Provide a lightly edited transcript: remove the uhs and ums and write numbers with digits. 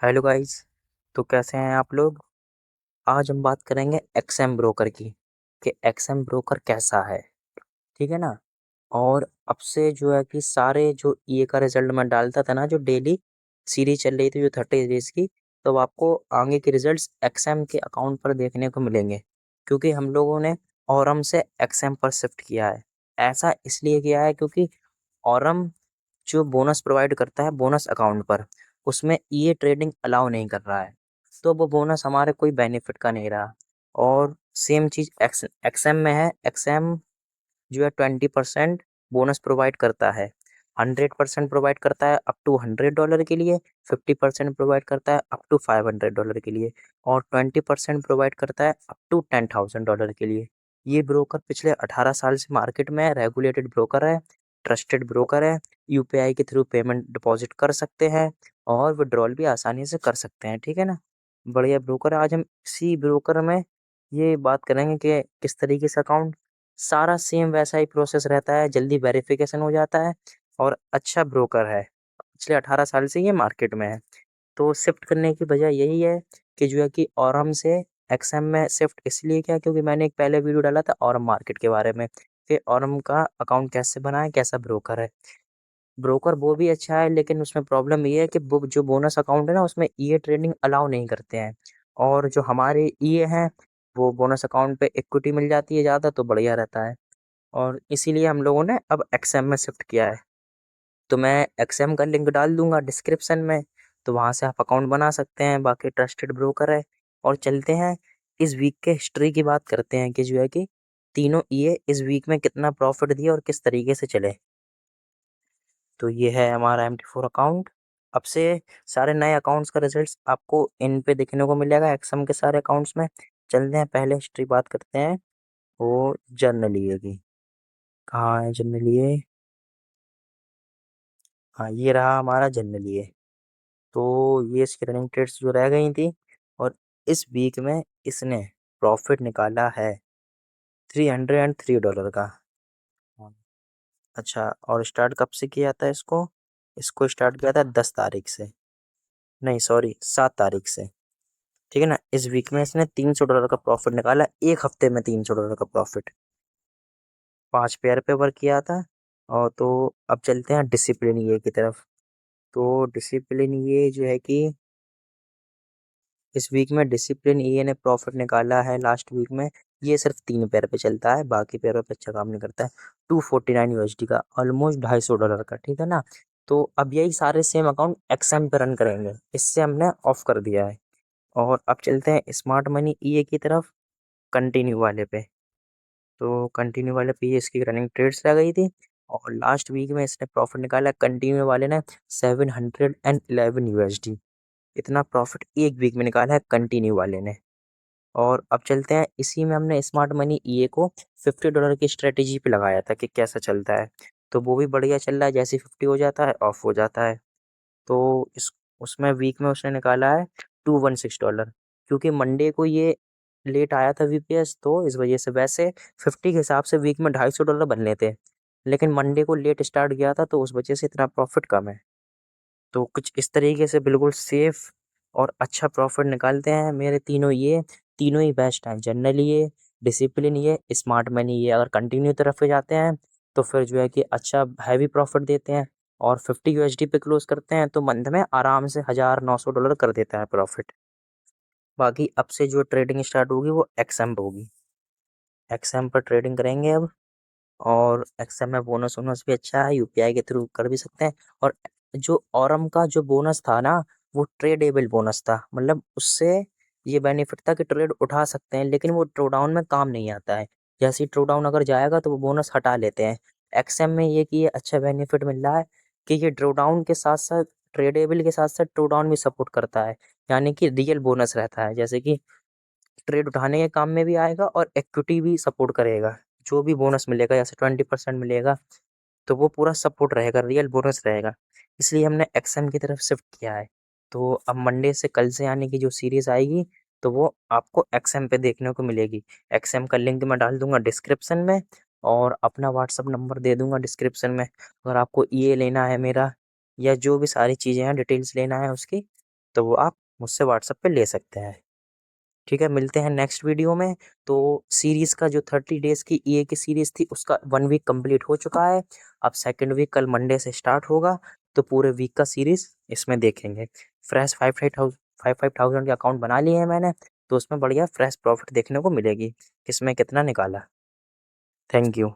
Hello guys. तो कैसे हैं आप लोग। आज हम बात करेंगे एक्सएम ब्रोकर की कि एक्सएम ब्रोकर कैसा है। ठीक है ना। और अब से जो है कि सारे जो ईए का रिजल्ट मैं डालता था ना, जो डेली सीरीज चल रही थी जो 30 डेज की, तो आपको आगे के रिजल्ट्स एक्सएम के अकाउंट पर देखने को मिलेंगे, क्योंकि हम लोगों ने ऑरम से एक्सएम पर शिफ्ट किया है। ऐसा इसलिए किया है क्योंकि ऑरम जो बोनस प्रोवाइड करता है बोनस अकाउंट पर, उसमें ईए ट्रेडिंग अलाउ नहीं कर रहा है, तो वो बोनस हमारे कोई बेनिफिट का नहीं रहा। और सेम चीज़ एक्सएम में है। एक्सएम जो है 20% बोनस प्रोवाइड करता है। 100% प्रोवाइड करता है अप टू $100 के लिए। 50% प्रोवाइड करता है अप टू $500 के लिए। और 20% प्रोवाइड करता है अप टू $10,000 के लिए। ये ब्रोकर पिछले 18 साल से मार्केट में है, रेगुलेटेड ब्रोकर है, ट्रस्टेड ब्रोकर है। यूपीआई के थ्रू पेमेंट डिपॉजिट कर सकते हैं और विड्रॉल भी आसानी से कर सकते हैं। ठीक है ना। बढ़िया ब्रोकर है। आज हम इसी ब्रोकर में ये बात करेंगे कि किस तरीके से अकाउंट, सारा सेम वैसा ही प्रोसेस रहता है, जल्दी वेरिफिकेशन हो जाता है और अच्छा ब्रोकर है। पिछले 18 साल से ये मार्केट में है। तो शिफ्ट करने की वजह यही है कि जो है कि ऑरम से एक्सएम में शिफ्ट इसलिए किया क्योंकि मैंने एक पहले वीडियो डाला था ऑरम मार्केट के बारे में कि ऑरम का अकाउंट कैसे बनाएं, कैसा ब्रोकर है। ब्रोकर वो भी अच्छा है, लेकिन उसमें प्रॉब्लम ये है कि वो जो बोनस अकाउंट है ना, उसमें ईए ट्रेडिंग अलाउ नहीं करते हैं। और जो हमारे ईए हैं, वो बोनस अकाउंट पे इक्विटी मिल जाती है ज़्यादा, तो बढ़िया रहता है। और इसीलिए हम लोगों ने अब एक्सएम में शिफ्ट किया है। तो मैं एक्सएम का लिंक डाल दूंगा डिस्क्रिप्शन में, तो वहाँ से आप अकाउंट बना सकते हैं। बाकी ट्रस्टेड ब्रोकर है। और चलते हैं इस वीक के हिस्ट्री की बात करते हैं कि जो है कि तीनों ईए इस वीक में कितना प्रॉफिट दिया और किस तरीके से चले। तो ये है हमारा MT4 अकाउंट। अब से सारे नए अकाउंट्स का रिजल्ट्स आपको इन पे देखने को मिलेगा, एक्सएम के सारे अकाउंट्स में। चलते हैं पहले हिस्ट्री बात करते हैं वो जर्नल ईए की। कहाँ है जर्नल ईए। हाँ, ये रहा हमारा जनरल ये। तो ये इसकी रनिंग ट्रेड्स जो रह गई थी, और इस वीक में इसने प्रॉफिट निकाला है $303 का। हाँ। अच्छा, और स्टार्ट कब से किया था इसको। इसको स्टार्ट किया था 10 तारीख से, नहीं सॉरी 7 तारीख से। ठीक है ना। इस वीक में इसने $300 का प्रॉफिट निकाला, एक हफ्ते में $300 का प्रॉफिट। 5 पेयर पे वर्क किया था। और तो अब चलते हैं डिसिप्लिन ये की तरफ। तो डिसिप्लिन ये जो है कि इस वीक में डिसिप्लिन ईए ने प्रॉफिट निकाला है लास्ट वीक में। ये सिर्फ 3 पैर पे चलता है, बाकी पैरों पे अच्छा काम नहीं करता है। $249 का, ऑलमोस्ट $250 का। ठीक है ना। तो अब यही सारे सेम अकाउंट एक्सएम पे रन करेंगे, इससे हमने ऑफ कर दिया है। और अब चलते हैं स्मार्ट मनी ईए की तरफ, कंटिन्यू वाले पे। तो कंटिन्यू वाले पे ये इसकी रनिंग ट्रेड्स रह गई थी। और लास्ट वीक में इसने प्रॉफिट निकाला कंटिन्यू वाले ने 711 USD। इतना प्रॉफिट एक वीक में निकाला है कंटिन्यू वाले ने। और अब चलते हैं इसी में हमने स्मार्ट मनी ईए को $50 की स्ट्रेटेजी पे लगाया था कि कैसा चलता है। तो वो भी बढ़िया चल रहा है, जैसे 50 हो जाता है ऑफ हो जाता है। तो इस उसमें वीक में उसने निकाला है $216। क्योंकि मंडे को ये लेट आया था वीपीएस, तो इस वजह से वैसे 50 के हिसाब से वीक में $250 बनने थे, लेकिन मंडे को लेट स्टार्ट किया था तो उस वजह से इतना प्रॉफिट कम है। तो कुछ इस तरीके से बिल्कुल सेफ और अच्छा प्रॉफिट निकालते हैं मेरे तीनों ही बेस्ट हैं। जनरल ये, डिसिप्लिन ये, स्मार्ट मनी ये। अगर कंटिन्यू तरफ पे जाते हैं तो फिर जो है कि अच्छा हैवी प्रॉफिट देते हैं। और 50 USD पे क्लोज करते हैं तो मंथ में आराम से $1,900 कर देता है प्रॉफिट। बाकी अब से जो ट्रेडिंग स्टार्ट होगी वो एक्सएम पे होगी। एक्सएम पर ट्रेडिंग करेंगे अब। और एक्सएम में बोनस वोनस भी अच्छा है, यूपीआई के थ्रू कर भी सकते हैं। और जो ऑरम का जो बोनस था ना, वो ट्रेडेबल बोनस था, मतलब उससे ये बेनिफिट था कि ट्रेड उठा सकते हैं, लेकिन वो ड्रॉडाउन में काम नहीं आता है। जैसे ही ड्रॉडाउन अगर जाएगा तो वो बोनस हटा लेते हैं। एक्सएम में ये कि ये अच्छा बेनिफिट मिल रहा है कि ये ड्रॉडाउन के साथ साथ, ट्रेडेबल के साथ साथ ड्रॉडाउन भी सपोर्ट करता है। यानी कि रियल बोनस रहता है, जैसे कि ट्रेड उठाने के काम में भी आएगा और इक्विटी भी सपोर्ट करेगा। जो भी बोनस मिलेगा, जैसे 20% मिलेगा, तो वो पूरा सपोर्ट रहेगा, रियल बोनस रहेगा। इसलिए हमने एक्सएम की तरफ शिफ्ट किया है। तो अब मंडे से, कल से आने की जो सीरीज आएगी, तो वो आपको एक्सएम पे देखने को मिलेगी। एक्सएम का लिंक मैं डाल दूंगा डिस्क्रिप्शन में, और अपना व्हाट्सअप नंबर दे दूंगा डिस्क्रिप्शन में। अगर आपको ये लेना है मेरा, या जो भी सारी चीज़ें हैं डिटेल्स लेना है उसकी, तो वो आप मुझसे व्हाट्सएप पे ले सकते हैं। ठीक है, मिलते हैं नेक्स्ट वीडियो में। तो सीरीज़ का जो 30 डेज़ की ईए की सीरीज़ थी उसका 1 वीक कंप्लीट हो चुका है। अब सेकंड वीक कल मंडे से स्टार्ट होगा, तो पूरे वीक का सीरीज़ इसमें देखेंगे। फ्रेश 5,000 के अकाउंट बना लिए हैं मैंने, तो उसमें बढ़िया फ्रेश प्रॉफिट देखने को मिलेगी, किसमें कितना निकाला। Thank you.